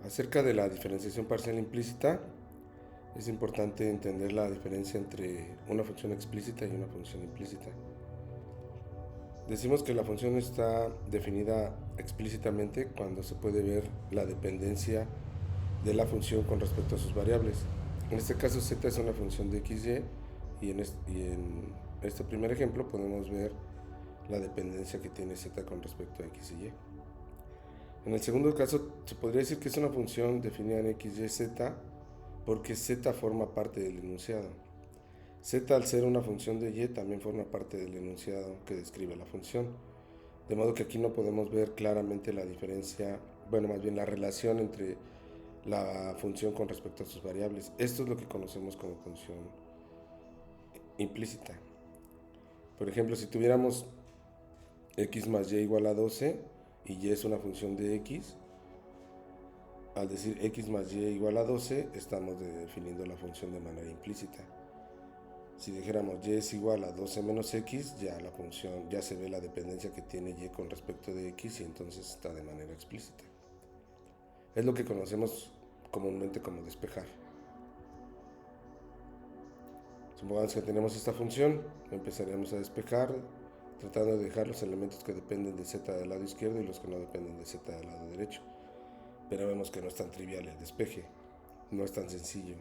Acerca de la diferenciación parcial implícita, es importante entender la diferencia entre una función explícita y una función implícita. Decimos que la función está definida explícitamente cuando se puede ver la dependencia de la función con respecto a sus variables. En este caso z es una función de xy y en este primer ejemplo podemos ver la dependencia que tiene z con respecto a x y y. En el segundo caso se podría decir que es una función definida en x, y, z porque z forma parte del enunciado. Z, al ser una función de y, también forma parte del enunciado que describe la función. De modo que aquí no podemos ver claramente la diferencia, bueno, más bien la relación entre la función con respecto a sus variables. Esto es lo que conocemos como función implícita. Por ejemplo, si tuviéramos x más y igual a 12 y y es una función de x, al decir x más y igual a 12, estamos definiendo la función de manera implícita. Si dijéramos y es igual a 12 menos x, ya la función, ya se ve la dependencia que tiene y con respecto de x y entonces está de manera explícita. Es lo que conocemos comúnmente como despejar. Supongamos que tenemos esta función, empezaríamos a despejar tratando de dejar los elementos que dependen de z del lado izquierdo y los que no dependen de z del lado derecho. Pero vemos que no es tan trivial el despeje, no es tan sencillo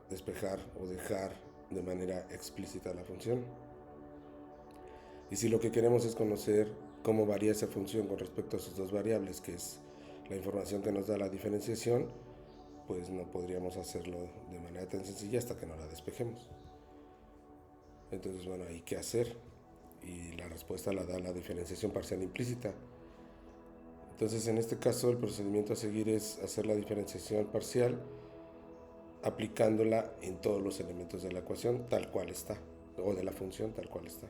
despejar o dejar de manera explícita la función. Y si lo que queremos es conocer cómo varía esa función con respecto a sus dos variables, que es la información que nos da la diferenciación, pues no podríamos hacerlo de manera tan sencilla hasta que no la despejemos. Entonces, bueno, hay que hacer, y la respuesta la da la diferenciación parcial implícita. Entonces, en este caso, el procedimiento a seguir es hacer la diferenciación parcial aplicándola en todos los elementos de la ecuación tal cual está, o de la función tal cual está.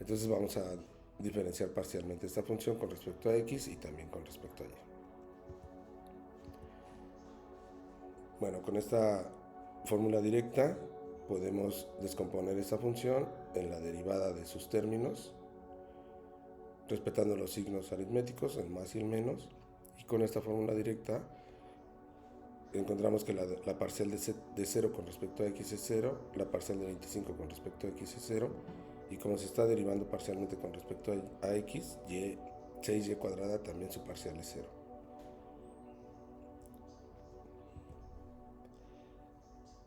Entonces vamos a diferenciar parcialmente esta función con respecto a x y también con respecto a y. Bueno, con esta fórmula directa podemos descomponer esta función en la derivada de sus términos, respetando los signos aritméticos, el más y el menos, y con esta fórmula directa encontramos que la parcial de 0 con respecto a x es 0, la parcial de 25 con respecto a x es 0, y como se está derivando parcialmente con respecto a x, 6y cuadrada también su parcial es 0.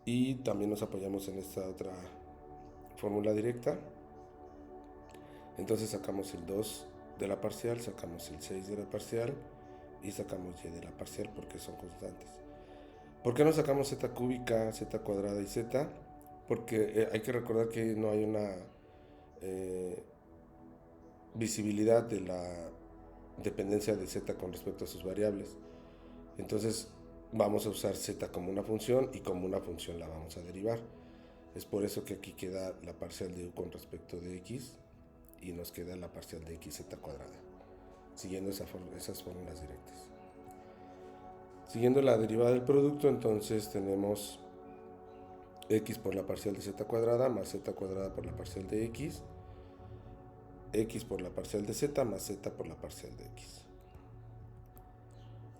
Y también nos apoyamos en esta otra fórmula directa. Entonces sacamos el 2 de la parcial, sacamos el 6 de la parcial y sacamos y de la parcial porque son constantes. ¿Por qué no sacamos z cúbica, z cuadrada y z? Porque hay que recordar que no hay una visibilidad de la dependencia de z con respecto a sus variables. Entonces vamos a usar z como una función y como una función la vamos a derivar. Es por eso que aquí queda la parcial de u con respecto de x y nos queda la parcial de xz cuadrada, siguiendo esas fórmulas directas. Siguiendo la derivada del producto, entonces tenemos x por la parcial de z cuadrada más z cuadrada por la parcial de x por la parcial de z más z por la parcial de x.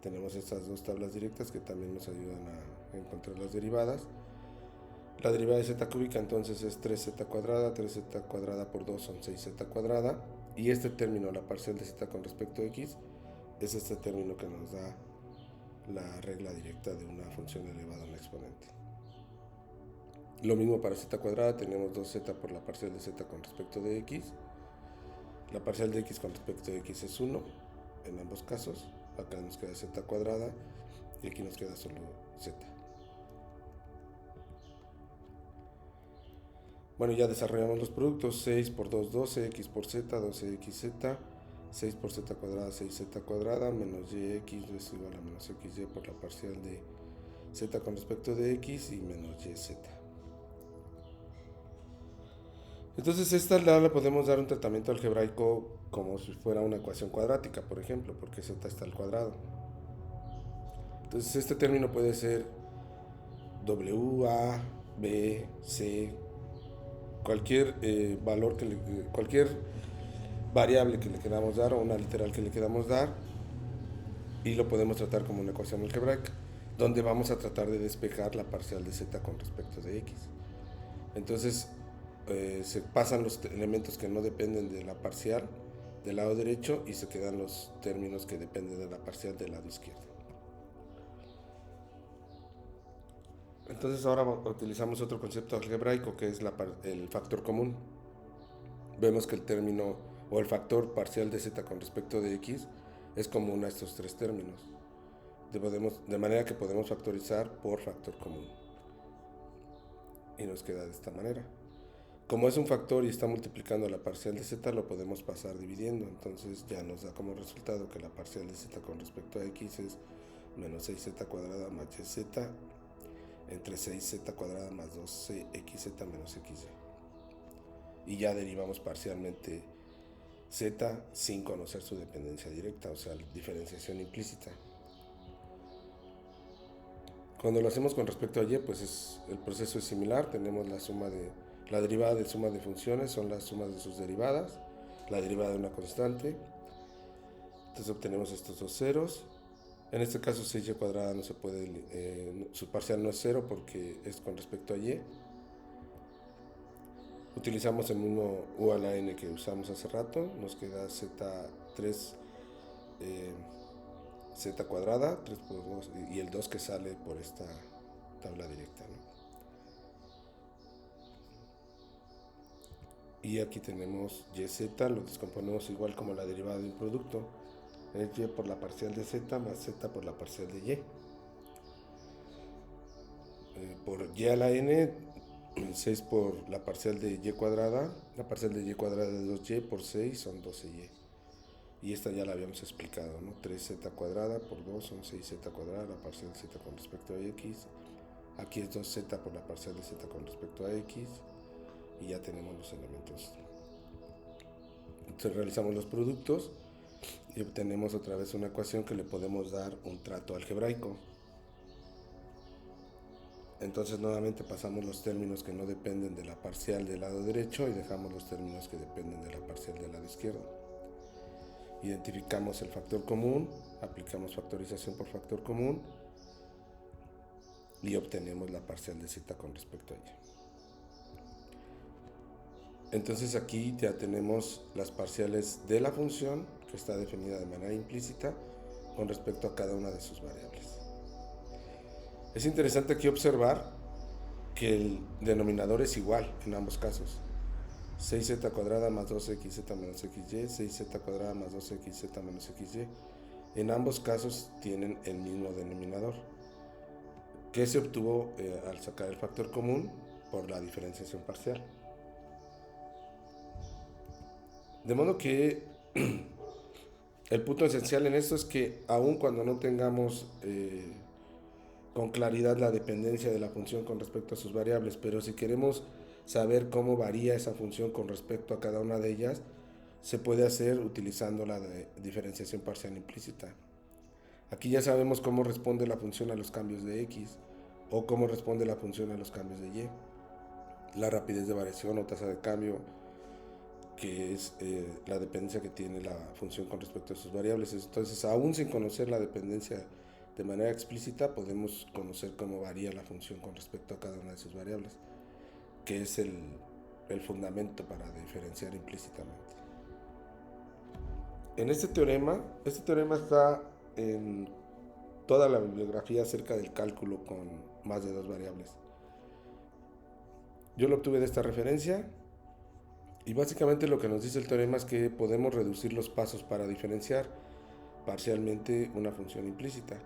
Tenemos estas dos tablas directas que también nos ayudan a encontrar las derivadas. La derivada de z cúbica entonces es 3z cuadrada, 3z cuadrada por 2 son 6z cuadrada, y este término, la parcial de z con respecto a x, es este término que nos da la regla directa de una función elevada a un exponente. Lo mismo para z cuadrada, tenemos 2z por la parcial de z con respecto de x. La parcial de x con respecto de x es 1 en ambos casos. Acá nos queda z cuadrada y aquí nos queda solo z. Bueno, ya desarrollamos los productos. 6 por 2, 12, x por z, 12xz, 6 por z cuadrada, 6z cuadrada, menos yx es igual a menos xy por la parcial de z con respecto de x y menos yz. Entonces esta la podemos dar un tratamiento algebraico como si fuera una ecuación cuadrática, por ejemplo, porque z está al cuadrado. Entonces este término puede ser w, a, b, c, cualquier valor cualquier variable que le queramos dar o una literal que le queramos dar, y lo podemos tratar como una ecuación algebraica, donde vamos a tratar de despejar la parcial de z con respecto de x. Entonces se pasan los elementos que no dependen de la parcial del lado derecho y se quedan los términos que dependen de la parcial del lado izquierdo. Entonces ahora utilizamos otro concepto algebraico que es el factor común. Vemos que el término o el factor parcial de z con respecto de x es común a estos tres términos, de manera que podemos factorizar por factor común. Y nos queda de esta manera. Como es un factor y está multiplicando la parcial de z, lo podemos pasar dividiendo. Entonces ya nos da como resultado que la parcial de z con respecto a x es menos 6z cuadrada más yz entre 6z cuadrada más 2xz menos xy. Y ya derivamos parcialmente z sin conocer su dependencia directa, o sea, diferenciación implícita. Cuando lo hacemos con respecto a y, pues el proceso es similar. Tenemos la derivada de suma de funciones, son las sumas de sus derivadas, la derivada de una constante. Entonces obtenemos estos dos ceros. En este caso 6y cuadrada no se puede, su parcial no es cero porque es con respecto a y. Utilizamos el mismo u a la n que usamos hace rato, nos queda z3 z cuadrada, 3 por 2, y el 2 que sale por esta tabla directa, ¿no? Y aquí tenemos yz, lo descomponemos igual como la derivada de un producto, es y por la parcial de z más z por la parcial de y. Por y a la n, 6 por la parcial de y cuadrada, la parcial de y cuadrada de 2y por 6 son 12y. Y esta ya la habíamos explicado, ¿no? 3z cuadrada por 2 son 6z cuadrada, la parcial de z con respecto a x. Aquí es 2z por la parcial de z con respecto a x. Y ya tenemos los elementos. Entonces realizamos los productos y obtenemos otra vez una ecuación que le podemos dar un trato algebraico. Entonces nuevamente pasamos los términos que no dependen de la parcial del lado derecho y dejamos los términos que dependen de la parcial del lado izquierdo. Identificamos el factor común, aplicamos factorización por factor común y obtenemos la parcial de z con respecto a y. Entonces aquí ya tenemos las parciales de la función, que está definida de manera implícita, con respecto a cada una de sus variables. Es interesante aquí observar que el denominador es igual en ambos casos. 6z cuadrada más 2xz menos xy, 6z cuadrada más 2xz menos xy. En ambos casos tienen el mismo denominador, que se obtuvo al sacar el factor común por la diferenciación parcial. De modo que el punto esencial en esto es que aun cuando no tengamos con claridad la dependencia de la función con respecto a sus variables, pero si queremos saber cómo varía esa función con respecto a cada una de ellas, se puede hacer utilizando la diferenciación parcial implícita. Aquí ya sabemos cómo responde la función a los cambios de x o cómo responde la función a los cambios de y. La rapidez de variación o tasa de cambio, que es la dependencia que tiene la función con respecto a sus variables. Entonces, aún sin conocer la dependencia de manera explícita, podemos conocer cómo varía la función con respecto a cada una de sus variables, que es el fundamento para diferenciar implícitamente. En este teorema está en toda la bibliografía acerca del cálculo con más de dos variables. Yo lo obtuve de esta referencia y básicamente lo que nos dice el teorema es que podemos reducir los pasos para diferenciar parcialmente una función implícita.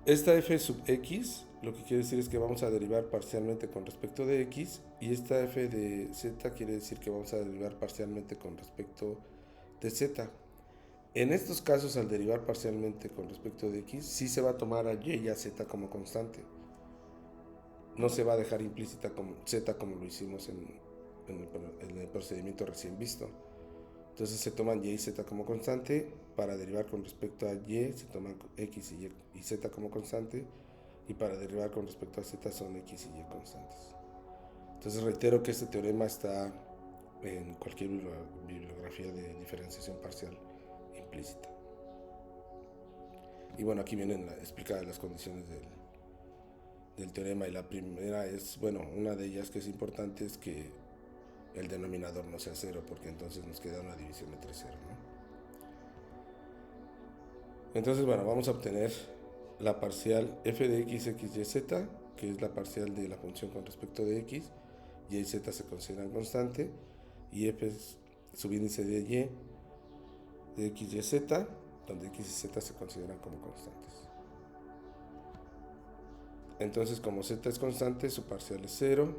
Esta f sub x lo que quiere decir es que vamos a derivar parcialmente con respecto de x, y esta f de z quiere decir que vamos a derivar parcialmente con respecto de z. En estos casos, al derivar parcialmente con respecto de x, sí se va a tomar a y y a z como constante. No se va a dejar implícita como z como lo hicimos en el procedimiento recién visto. Entonces se toman y y z como constante. Para derivar con respecto a y se toman x y z como constante, y para derivar con respecto a z son x y y constantes. Entonces reitero que este teorema está en cualquier bibliografía de diferenciación parcial implícita. Y bueno, aquí vienen explicadas las condiciones del teorema. Y la primera es, bueno, una de ellas que es importante es que el denominador no sea cero, porque entonces nos queda una división entre cero, ¿no? Entonces, bueno, vamos a obtener la parcial f de x, x, y, z, que es la parcial de la función con respecto de x, y y z se consideran constante, y f es subíndice de y de x, y, z, donde x y z se consideran como constantes. Entonces, como z es constante, su parcial es 0,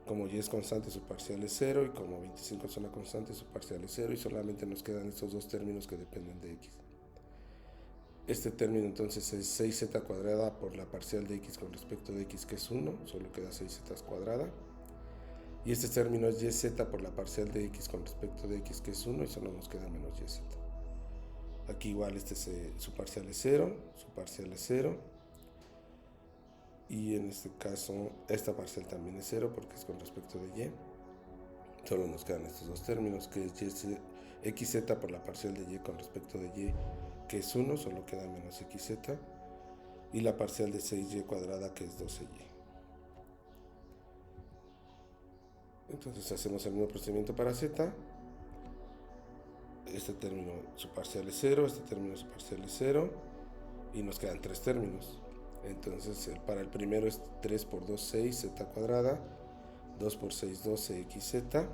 como y es constante, su parcial es 0, y como 25 es una constante, su parcial es 0, y solamente nos quedan estos dos términos que dependen de x. Este término entonces es 6z cuadrada por la parcial de x con respecto de x, que es 1, solo queda 6z cuadrada. Y este término es yz por la parcial de x con respecto de x, que es 1, y solo nos queda menos yz. Aquí igual su parcial es 0, su parcial es 0. Y en este caso esta parcial también es 0 porque es con respecto de y. Solo nos quedan estos dos términos, que es xz por la parcial de y con respecto de y, que es 1, solo queda menos xz, y la parcial de 6y cuadrada, que es 12y. Entonces hacemos el mismo procedimiento para z. Este término su parcial es 0, este término su parcial es 0, y nos quedan tres términos. Entonces para el primero es 3 por 2, 6, z cuadrada, 2 por 6, 12, xz,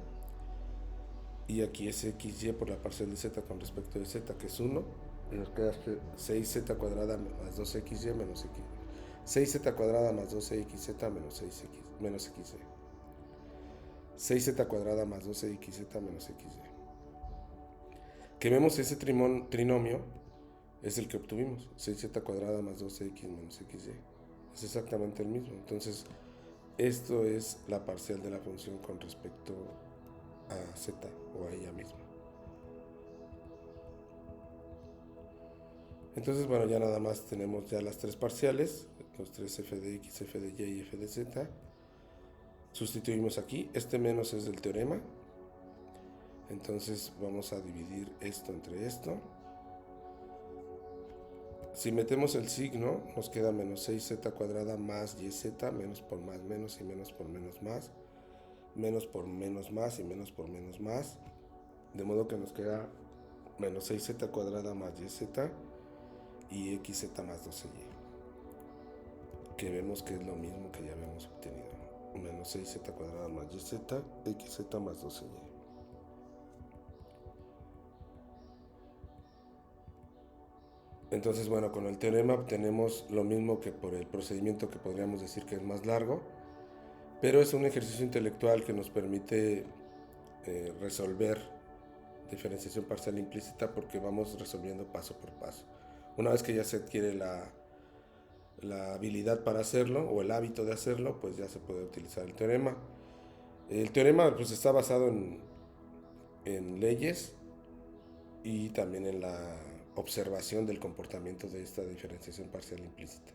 y aquí es xy por la parcial de z con respecto de z, que es 1, y nos queda 6z cuadrada más 2xy menos x. 6z cuadrada más 12xz menos xy. 6z cuadrada más 12xz menos xy. Que vemos ese trinomio es el que obtuvimos, 6z cuadrada más 12x menos xy. Es exactamente el mismo. Entonces, esto es la parcial de la función con respecto a z o a ella misma. Entonces, bueno, ya nada más tenemos ya las tres parciales, los tres f de x, f de y f de z. Sustituimos aquí, este menos es del teorema. Entonces vamos a dividir esto entre esto. Si metemos el signo, nos queda menos 6z cuadrada más yz, menos por más menos y menos por menos más, menos por menos más y menos por menos más, de modo que nos queda menos 6z cuadrada más yz y xz más 12y, que vemos que es lo mismo que ya habíamos obtenido, menos 6z cuadrada más yz, xz más 12y. Entonces, bueno, con el teorema obtenemos lo mismo que por el procedimiento que podríamos decir que es más largo, pero es un ejercicio intelectual que nos permite resolver diferenciación parcial implícita porque vamos resolviendo paso por paso. Una vez que ya se adquiere la habilidad para hacerlo o el hábito de hacerlo, pues ya se puede utilizar el teorema. El teorema pues está basado en leyes y también en la observación del comportamiento de esta diferenciación parcial implícita.